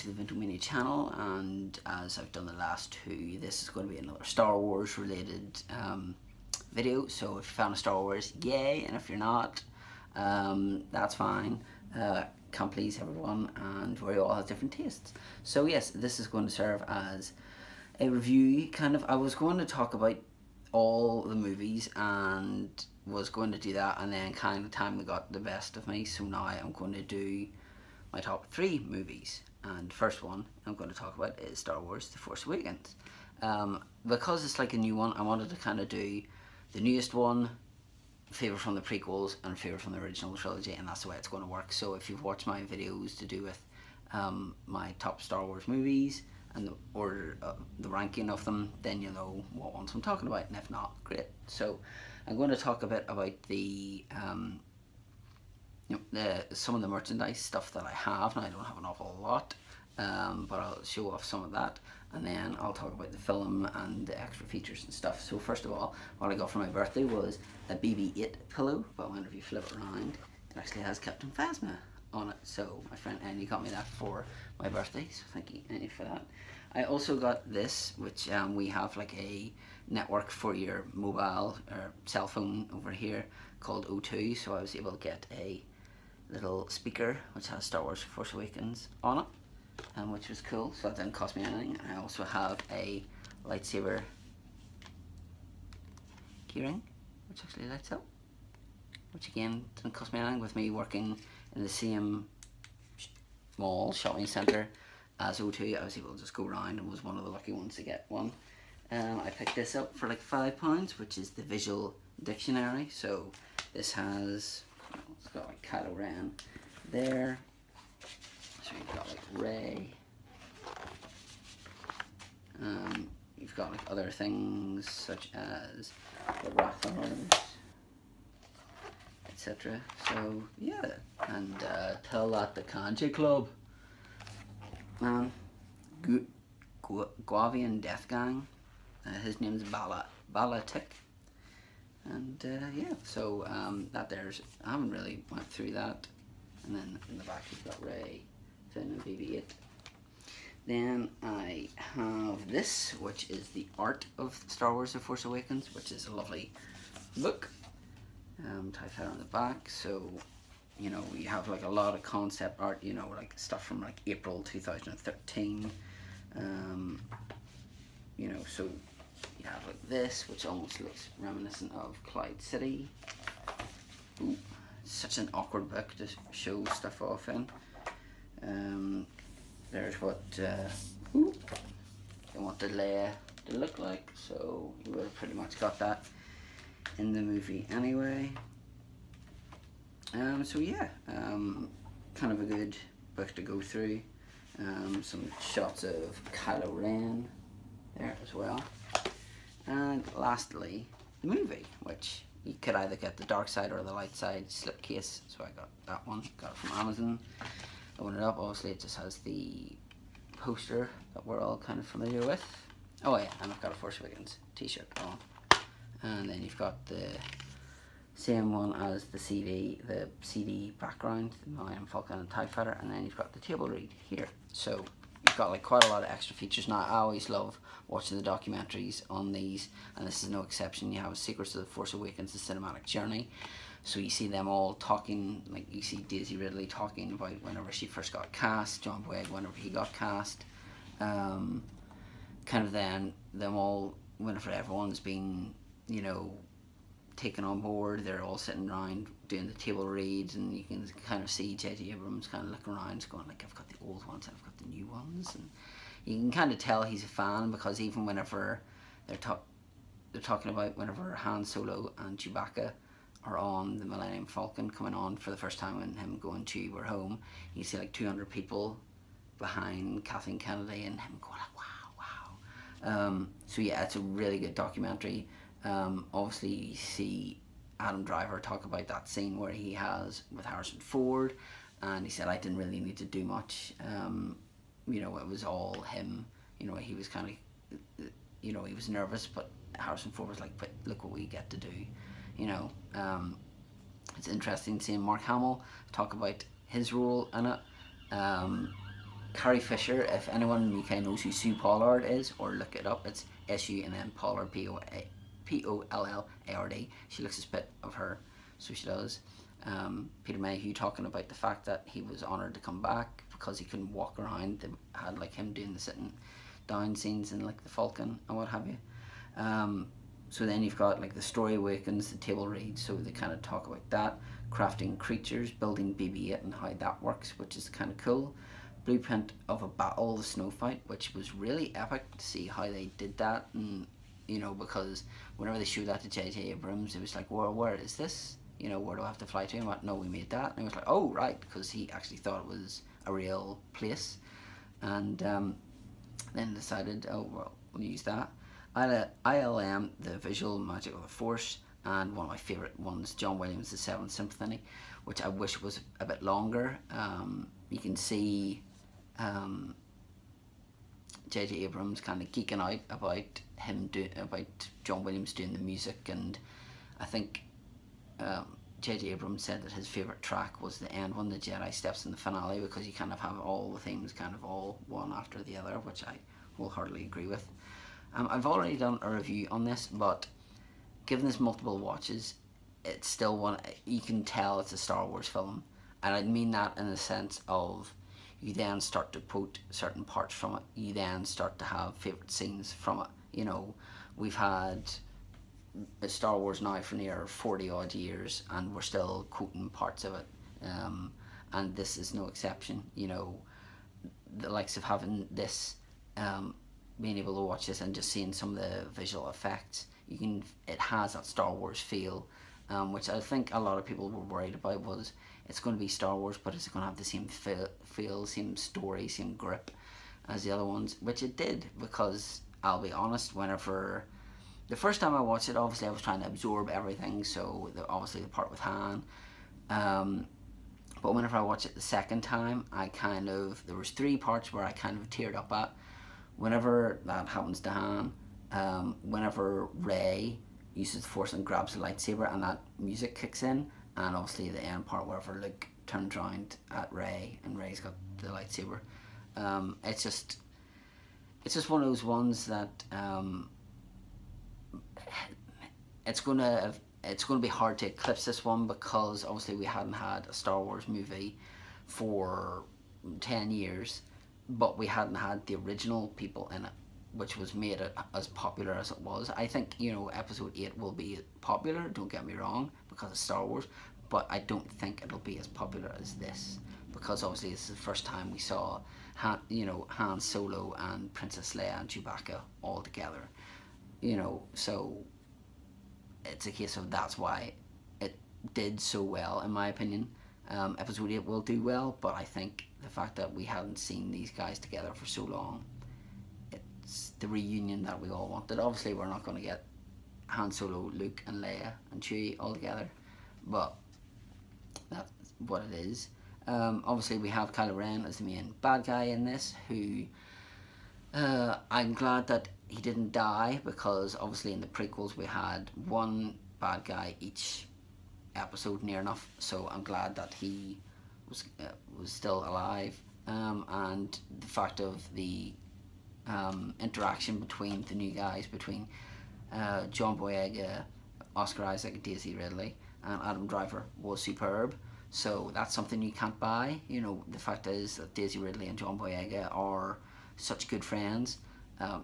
to the Vintomania channel, and as I've done the last two, this is going to be another Star Wars related video. So if you're a fan of Star Wars, yay, and if you're not, that's fine. Can't please everyone, and we all have different tastes. So yes, this is going to serve as a review, kind of. I was going to talk about all the movies and was going to do that, and then kind of time got the best of me, so now I'm going to do my top 3 movies. And first one I'm going to talk about is Star Wars The Force Awakens. Because it's like a new one, I wanted to kind of do the newest one, favourite from the prequels, and favourite from the original trilogy, and that's the way it's going to work. So if you've watched my videos to do with my top Star Wars movies and the order, the ranking of them, then you know what ones I'm talking about, and if not, great. So I'm going to talk a bit about the some of the merchandise stuff that I have. Now I don't have an awful lot, but I'll show off some of that, and then I'll talk about the film and the extra features and stuff. So first of all, what I got for my birthday was a BB-8 pillow, but whenever you flip it around, it actually has Captain Phasma on it. So my friend Annie got me that for my birthday, so thank you Annie for that. I also got this, which we have like a network for your mobile or cell phone over here called O2, so I was able to get a little speaker which has Star Wars Force Awakens on it, which was cool, so that didn't cost me anything. And I also have a lightsaber keyring which actually lights up, which again didn't cost me anything. With me working in the same mall shopping centre as O2, I was able to just go around and was one of the lucky ones to get one. I picked this up for like £5, which is the visual dictionary. So this has, it's got like Kylo Ren there, so you've got like Rey, you've got like other things such as the Rathors, etc. So yeah, and tell that the Kanji Club, man, Guavian Death Gang, his name's Balatik. And yeah, so that there's, I haven't really went through that. And then in the back you've got Rey, Finn and BB-8. Then I have this, which is the art of Star Wars The Force Awakens, which is a lovely book. TIE Fighter on the back, so you know, we have like a lot of concept art, you know, like stuff from like April 2013. You know, so you have like this, which almost looks reminiscent of Clyde City. Ooh, it's such an awkward book to show stuff off in. There's what they wanted Leia to look like, so you would have pretty much got that in the movie anyway. So yeah, kind of a good book to go through. Some shots of Kylo Ren there as well. And lastly, the movie, which you could either get the dark side or the light side slipcase. So I got that one, got it from Amazon. Open it up, obviously it just has the poster that we're all kind of familiar with. Oh yeah, and I've got a Force Awakens t-shirt on. And then you've got the same one as the CD background, the Millennium Falcon and TIE Fighter, and then you've got the table read here. So you've got like quite a lot of extra features. Now I always love watching the documentaries on these, and this is no exception. You have Secrets of the Force Awakens, the cinematic journey. So you see them all talking, like you see Daisy Ridley talking about whenever she first got cast, John Boyega whenever he got cast, kind of then them all, whenever everyone's been, you know, taken on board, they're all sitting around doing the table reads, and you can kind of see J.J. Abrams kind of looking around going like, I've got the old ones and I've got the new ones, and you can kind of tell he's a fan, because even whenever they're talking about whenever Han Solo and Chewbacca are on the Millennium Falcon coming on for the first time, and him going to "We're home," you see like 200 people behind Kathleen Kennedy and him going like, wow. So yeah, it's a really good documentary. Obviously you see Adam Driver talk about that scene where he has with Harrison Ford, and he said, I didn't really need to do much. You know, it was all him. You know, he was kind of, you know, he was nervous, but Harrison Ford was like, but look what we get to do. You know, it's interesting seeing Mark Hamill talk about his role in it. Carrie Fisher, if anyone in the UK knows who Sue Pollard is, or look it up, it's S-U and then Pollard, P-O-L-L-A-R-D. She looks a bit of her, so she does. Peter Mayhew talking about the fact that he was honoured to come back because he couldn't walk around. They had like him doing the sitting down scenes in like the Falcon and what have you. So then you've got like the story awakens, the table reads, so they kind of talk about that. Crafting creatures, building BB-8 and how that works, which is kind of cool. Blueprint of a battle, the snow fight, which was really epic to see how they did that. And you know, because whenever they showed that to J.J. Abrams, it was like, well, where is this? You know, where do I have to fly to? And what? No, we made that. And it was like, oh right, because he actually thought it was a real place, and then decided, oh well, we'll use that. ILM, the visual magic of the Force, and one of my favourite ones, John Williams' The Seventh Symphony, which I wish was a bit longer. You can see J.J. Abrams kind of geeking out about about John Williams doing the music, and I think J.J. Abrams said that his favourite track was the end one, the Jedi Steps in the finale, because you kind of have all the themes kind of all one after the other, which I wholeheartedly agree with. I've already done a review on this, but given this multiple watches, it's still one, you can tell it's a Star Wars film, and I mean that in the sense of you then start to quote certain parts from it, you then start to have favourite scenes from it. You know, we've had Star Wars now for near 40 odd years and we're still quoting parts of it, and this is no exception. You know, the likes of having this, being able to watch this and just seeing some of the visual effects, it has that Star Wars feel, which I think a lot of people were worried about. Was it's going to be Star Wars, but is it going to have the same feel, same story, same grip as the other ones? Which it did, because I'll be honest, whenever the first time I watched it, obviously I was trying to absorb everything, so obviously the part with Han, but whenever I watched it the second time, there was 3 parts where I kind of teared up at. Whenever that happens to Han, whenever Rey uses the Force and grabs the lightsaber and that music kicks in, and obviously the end part wherever Luke turns around at Rey and Rey's got the lightsaber, it's just one of those ones that it's gonna be hard to eclipse this one, because obviously we hadn't had a Star Wars movie for 10 years, but we hadn't had the original people in it, which was made it as popular as it was. I think, you know, episode 8 will be popular, don't get me wrong, because it's Star Wars, but I don't think it'll be as popular as this, because obviously this is the first time we saw Han Solo and Princess Leia and Chewbacca all together, you know, so it's a case of that's why it did so well, in my opinion. Episode 8 will do well, but I think the fact that we hadn't seen these guys together for so long, it's the reunion that we all wanted. Obviously we're not going to get Han Solo, Luke and Leia and Chewie all together, but that's what it is. Obviously we have Kylo Ren as the main bad guy in this, who I'm glad that he didn't die, because obviously in the prequels we had one bad guy each episode near enough, so I'm glad that he was still alive, and the fact of the interaction between the new guys, between John Boyega, Oscar Isaac, Daisy Ridley and Adam Driver, was superb. So that's something you can't buy. You know, the fact is that Daisy Ridley and John Boyega are such good friends.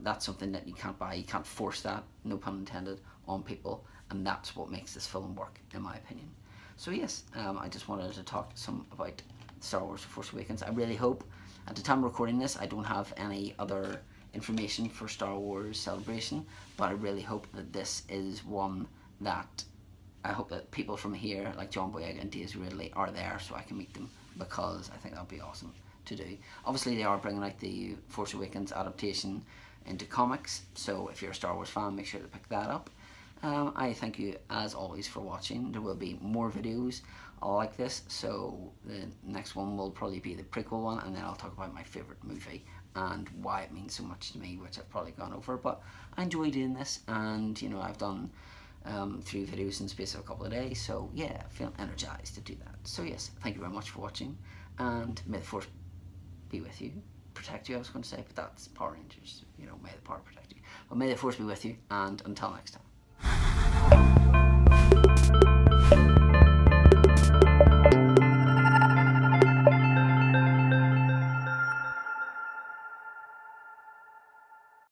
That's something that you can't buy. You can't force that, no pun intended, on people, and that's what makes this film work, in my opinion. So yes, I just wanted to talk some about Star Wars: Force Awakens. I really hope, at the time of recording this, I don't have any other information for Star Wars Celebration, but I really hope that this is one that I hope that people from here, like John Boyega and Daisy Ridley, are there so I can meet them, because I think that would be awesome to do. Obviously they are bringing out the Force Awakens adaptation into comics, so if you're a Star Wars fan, make sure to pick that up. I thank you as always for watching. There will be more videos like this, so the next one will probably be the prequel one, and then I'll talk about my favourite movie and why it means so much to me, which I've probably gone over, but I enjoy doing this, and you know, I've done 3 videos in the space of a couple of days, so yeah, I feel energized to do that. So yes, thank you very much for watching, and may the Force be with you. protect you, I was going to say, but that's Power Rangers. You know, may the power protect you. But may the Force be with you, and until next time.